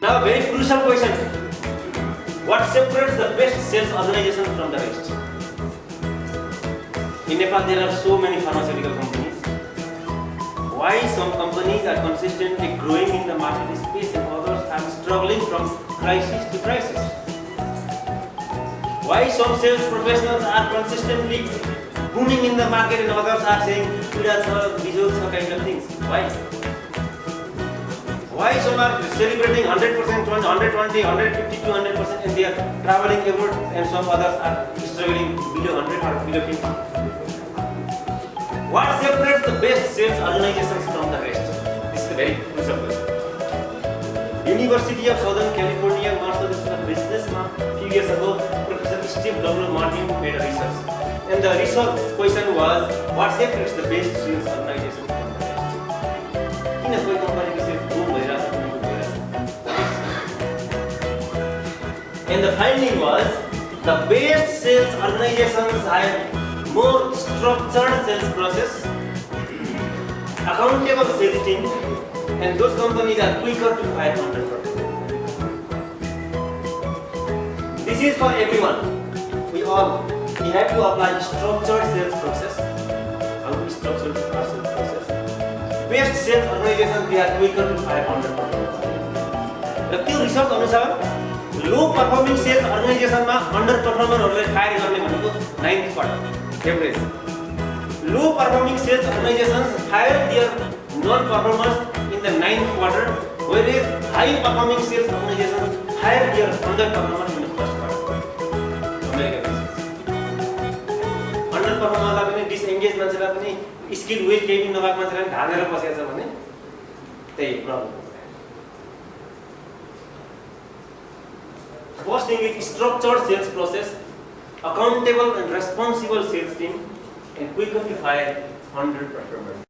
Now, very crucial question. What separates the best sales organization from the rest? In Nepal, there are so many pharmaceutical companies. Why some companies are consistently growing in the market space and others are struggling from crisis to crisis? Why some sales professionals are consistently booming in the market and others are saying, "Pida cha, bijo cha," kind of things? Why? Why some are celebrating 100%, 120, 150 to 100% and they are traveling abroad and some others are struggling below 100 or below 50? What separates the best sales organizations from the rest? This is a very crucial question. University of Southern California Master of Business a few years ago, Professor Steve W. Martin made a research. And the research question was, what separates the best sales organizations from the rest? In a company, we say, boom, and the finding was, the best sales organizations have more structured sales process, accountable sales team, and those companies are quicker to hire 100%. This is for everyone. We have to apply structured sales process. How to structure our sales process? Best sales organizations, they are quicker to hire 100%. The two research अनुसार low performing sales अर्गनाइजेशनमा under परफॉर्मरहरुलाई fire गर्ने भनेको 9th quarter average. Low performing sales organizations fire their non performers in the 9th quarter, whereas high performing sales organizations fire their under performers in the first quarter. Under परफॉर्मरलाई पनि disengage मान्छेलाई पनि skill well केही पनि नभएको मान्छेलाई ढालेर बसेको छ भने त्यही problem. First thing is structured sales process, accountable and responsible sales team, and quicker to hire 100 performers.